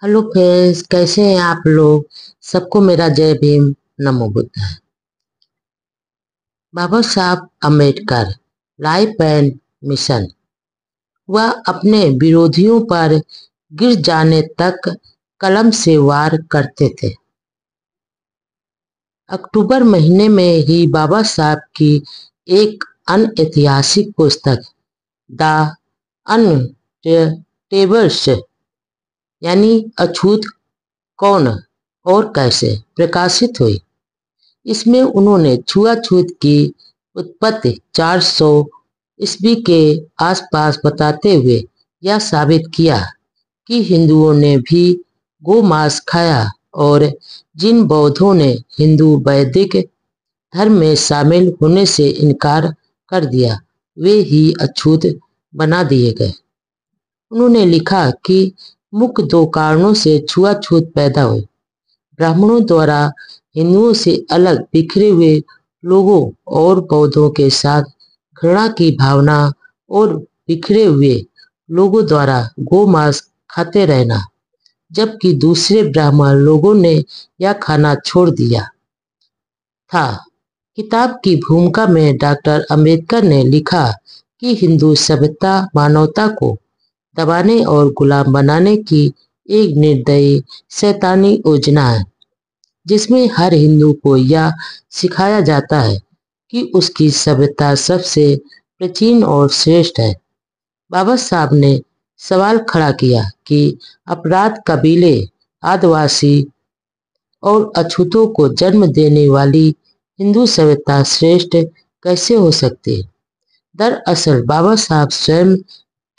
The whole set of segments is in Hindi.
हेलो फ्रेंड्स, कैसे हैं आप लोग। सबको मेरा जय भीम, नमो बुद्ध। बाबा Saheb Ambedkar life and mission. वह अपने विरोधियों पर गिर जाने तक कलम से वार करते थे। अक्टूबर महीने में ही बाबा साहब की एक अनऐतिहासिक पुस्तक द अनटेबल्स यानी अछूत कौन और कैसे प्रकाशित हुई। इसमें उन्होंने छुआछूत की उत्पत्ति 400 ईस्वी के आसपास बताते हुए यह साबित किया कि हिंदुओं ने भी गोमांस खाया और जिन बौद्धों ने हिंदू वैदिक धर्म में शामिल होने से इनकार कर दिया वे ही अछूत बना दिए गए। उन्होंने लिखा कि मुख्य दो कारणों से छुआछूत पैदा हुई। ब्राह्मणों द्वारा हिंदुओं से अलग बिखरे हुए लोगों और बौद्धों के साथ घृणा की भावना और बिखरे हुए लोगों द्वारा गोमांस खाते रहना, जबकि दूसरे ब्राह्मण लोगों ने यह खाना छोड़ दिया था। किताब की भूमिका में डॉक्टर अंबेडकर ने लिखा कि हिंदू सभ्यता मानवता को दबाने और गुलाम बनाने की एक निर्दयी शैतानी योजना है, जिसमें हर हिंदू को यह सिखाया जाता है कि उसकी सभ्यता सबसे प्राचीन और श्रेष्ठ है। बाबा साहब ने सवाल खड़ा किया कि अपराध, कबीले, आदिवासी और अछूतों को जन्म देने वाली हिंदू सभ्यता श्रेष्ठ कैसे हो सकती है। दरअसल बाबा साहब स्वयं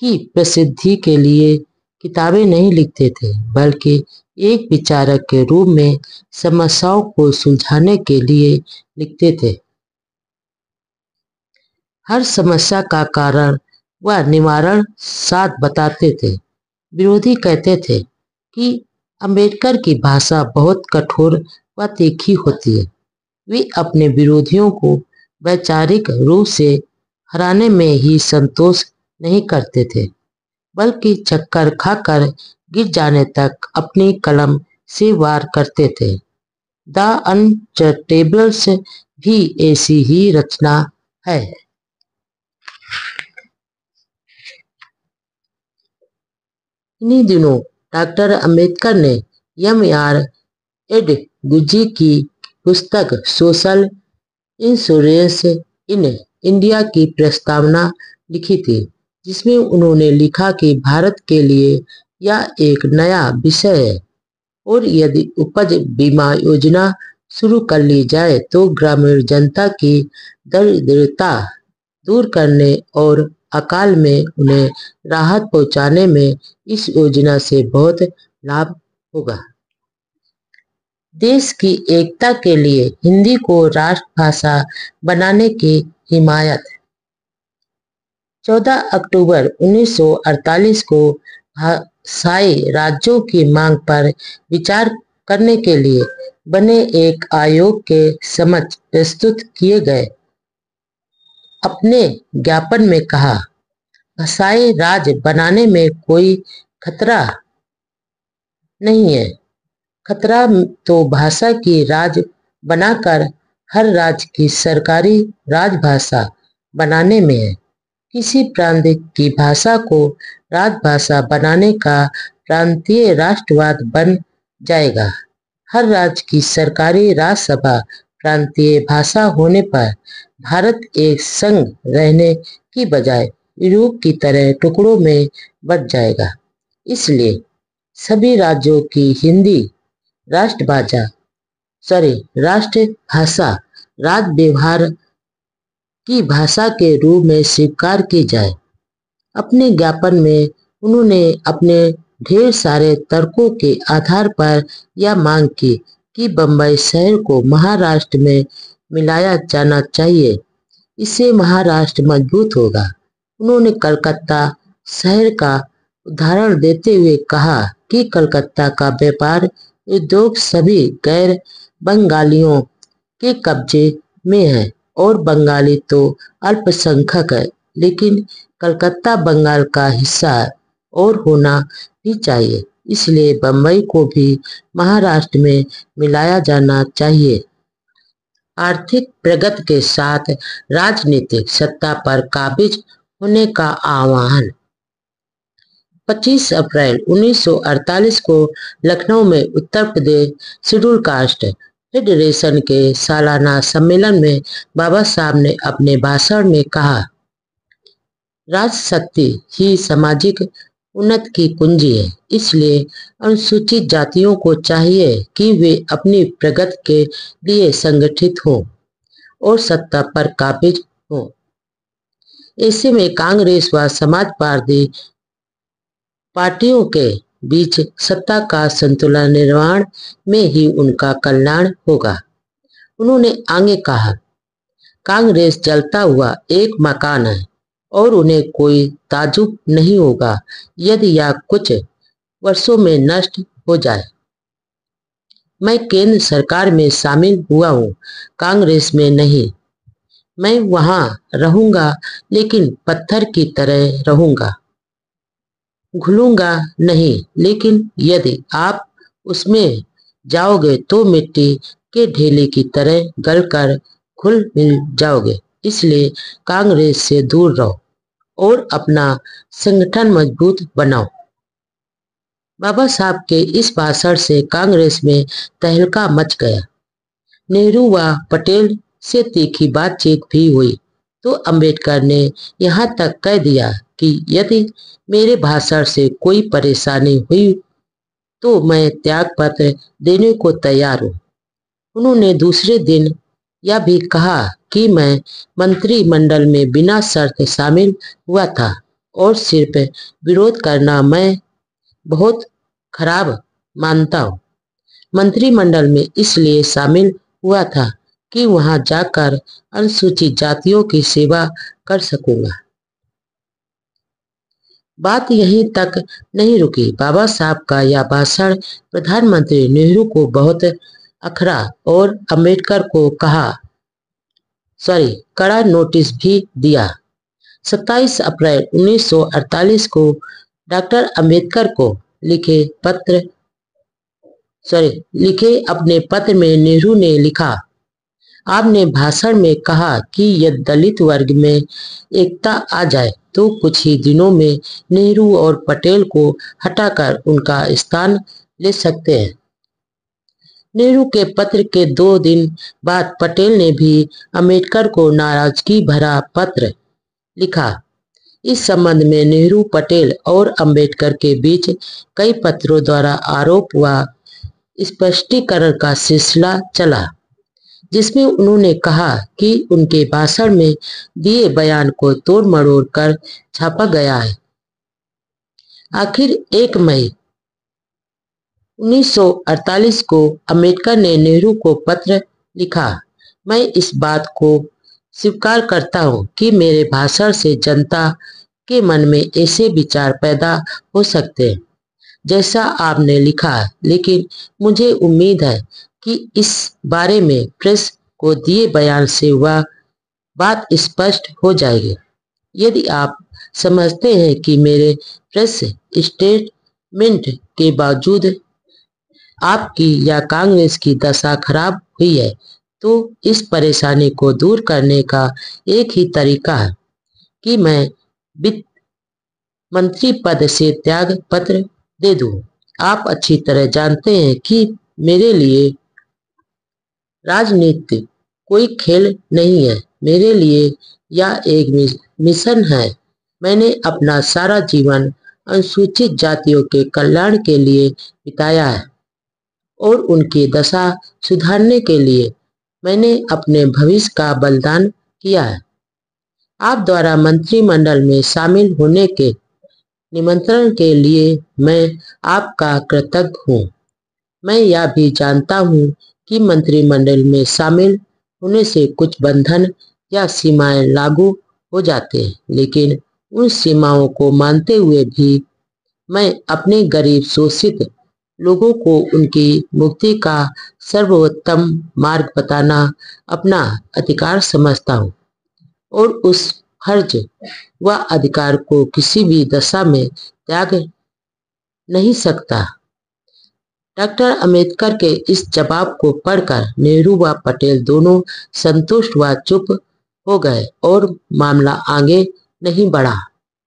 की प्रसिद्धि के लिए किताबें नहीं लिखते थे, बल्कि एक विचारक के रूप में समस्याओं को सुलझाने के लिए लिखते थे। हर समस्या का कारण व निवारण साथ बताते थे। विरोधी कहते थे कि अंबेडकर की भाषा बहुत कठोर व तीखी होती है। वे अपने विरोधियों को वैचारिक रूप से हराने में ही संतोष नहीं करते थे, बल्कि चक्कर खाकर गिर जाने तक अपनी कलम से वार करते थे। द अनटचेबल्स भी ऐसी ही रचना है। इन्हीं दिनों डॉक्टर अंबेडकर ने एम.आर. एडगुजी की पुस्तक सोशल इंश्योरेंस इन इंडिया की प्रस्तावना लिखी थी, जिसमें उन्होंने लिखा कि भारत के लिए यह एक नया विषय है और यदि उपज बीमा योजना शुरू कर ली जाए तो ग्रामीण जनता की दरिद्रता दूर करने और अकाल में उन्हें राहत पहुंचाने में इस योजना से बहुत लाभ होगा। देश की एकता के लिए हिंदी को राष्ट्रभाषा बनाने की हिमायत। 14 अक्टूबर 1948 को भाषाई राज्यों की मांग पर विचार करने के लिए बने एक आयोग के समक्ष प्रस्तुत किए गए अपने ज्ञापन में कहा, भाषाई राज्य बनाने में कोई खतरा नहीं है। खतरा तो भाषा की राज्य बनाकर हर राज्य की सरकारी राजभाषा बनाने में है। किसी प्रांत की भाषा को राजभाषा बनाने का प्रांतीय राष्ट्रवाद बन जाएगा। हर राज्य की सरकारी राजसभा प्रांतीय भाषा होने पर भारत एक संघ रहने की बजाय यूरोप की तरह टुकड़ों में बंट जाएगा। इसलिए सभी राज्यों की हिंदी राष्ट्रभाषा राज व्यवहार की भाषा के रूप में स्वीकार की जाए। अपने ज्ञापन में उन्होंने अपने ढेर सारे तर्कों के आधार पर यह मांग की कि बम्बई शहर को महाराष्ट्र में मिलाया जाना चाहिए, इससे महाराष्ट्र मजबूत होगा। उन्होंने कलकत्ता शहर का उदाहरण देते हुए कहा कि कलकत्ता का व्यापार उद्योग सभी गैर बंगालियों के कब्जे में है और बंगाली तो अल्पसंख्यक है, लेकिन कलकत्ता बंगाल का हिस्सा और होना भी चाहिए। इसलिए बम्बई को भी महाराष्ट्र में मिलाया जाना चाहिए। आर्थिक प्रगति के साथ राजनीतिक सत्ता पर काबिज होने का आह्वान। 25 अप्रैल 1948 को लखनऊ में Uttar Pradesh schedule caste federation के सालाना सम्मेलन में बाबा साहब ने अपने भाषण में कहा, राजशक्ति ही सामाजिक उन्नति की कुंजी है। इसलिए अनुसूचित जातियों को चाहिए कि वे अपनी प्रगति के लिए संगठित हों और सत्ता पर काबिज हों। ऐसे में कांग्रेस व समाजवादी पार्टियों के बीच सत्ता का संतुलन निर्माण में ही उनका कल्याण होगा। उन्होंने आगे कहा, कांग्रेस जलता हुआ एक मकान है और उन्हें कोई ताज्जुब नहीं होगा यदि यह कुछ वर्षों में नष्ट हो जाए। मैं केंद्र सरकार में शामिल हुआ हूँ, कांग्रेस में नहीं। मैं वहां रहूंगा, लेकिन पत्थर की तरह रहूंगा, घुलूंगा नहीं। लेकिन यदि आप उसमें जाओगे तो मिट्टी के ढेले की तरह गलकर घुल मिल जाओगे। इसलिए कांग्रेस से दूर रहो और अपना संगठन मजबूत बनाओ। बाबा साहब के इस भाषण से कांग्रेस में तहलका मच गया। नेहरू व पटेल से तीखी बातचीत भी हुई तो अंबेडकर ने यहाँ तक कह दिया कि यदि मेरे भाषण से कोई परेशानी हुई तो मैं त्यागपत्र देने को तैयार हूँ। उन्होंने दूसरे दिन यह भी कहा कि मैं मंत्रिमंडल में बिना शर्त शामिल हुआ था और सिर्फ विरोध करना मैं बहुत खराब मानता हूँ। मंत्रिमंडल में इसलिए शामिल हुआ था कि वहां जाकर अनुसूचित जातियों की सेवा कर सकूंगा। बात यहीं तक नहीं रुकी। बाबा साहब का यह भाषण प्रधानमंत्री नेहरू को बहुत अखरा और अंबेडकर को कड़ा नोटिस भी दिया। 27 अप्रैल 1948 को डॉक्टर अंबेडकर को लिखे अपने पत्र में नेहरू ने लिखा, आपने भाषण में कहा कि यदि दलित वर्ग में एकता आ जाए तो कुछ ही दिनों में नेहरू और पटेल को हटाकर उनका स्थान ले सकते हैं। नेहरू के पत्र के 2 दिन बाद पटेल ने भी अंबेडकर को नाराजगी भरा पत्र लिखा। इस संबंध में नेहरू, पटेल और अंबेडकर के बीच कई पत्रों द्वारा आरोप व स्पष्टीकरण का सिलसिला चला, जिसमें उन्होंने कहा कि उनके भाषण में दिए बयान को तोड़ मरोड़ कर छापा गया है। आखिर 1 मई 1948 को अंबेडकर ने नेहरू को पत्र लिखा, मैं इस बात को स्वीकार करता हूं कि मेरे भाषण से जनता के मन में ऐसे विचार पैदा हो सकते हैं जैसा आपने लिखा है, लेकिन मुझे उम्मीद है कि इस बारे में प्रेस को दिए बयान से वह बात स्पष्ट हो जाएगी। यदि आप समझते हैं कि मेरे प्रेस स्टेटमेंट के बावजूद आपकी या कांग्रेस की दशा खराब हुई है तो इस परेशानी को दूर करने का एक ही तरीका है कि मैं वित्त मंत्री पद से त्याग पत्र दे दूं। आप अच्छी तरह जानते हैं कि मेरे लिए राजनीति कोई खेल नहीं है। मेरे लिए यह एक मिशन है। मैंने अपना सारा जीवन अनुसूचित जातियों के कल्याण के लिए बिताया है और उनकी दशा सुधारने के लिए मैंने अपने भविष्य का बलिदान किया है। आप द्वारा मंत्रिमंडल में शामिल होने के निमंत्रण के लिए मैं आपका कृतज्ञ हूँ। मैं यह भी जानता हूँ कि मंत्रिमंडल में शामिल होने से कुछ बंधन या सीमाएं लागू हो जाते हैं, लेकिन उन सीमाओं को मानते हुए भी मैं अपने गरीब शोषित लोगों को उनकी मुक्ति का सर्वोत्तम मार्ग बताना अपना अधिकार समझता हूँ और उस फर्ज व अधिकार को किसी भी दशा में त्याग नहीं सकता। डॉक्टर अंबेडकर के इस जवाब को पढ़कर नेहरू व पटेल दोनों संतुष्ट व चुप हो गए और मामला आगे नहीं बढ़ा।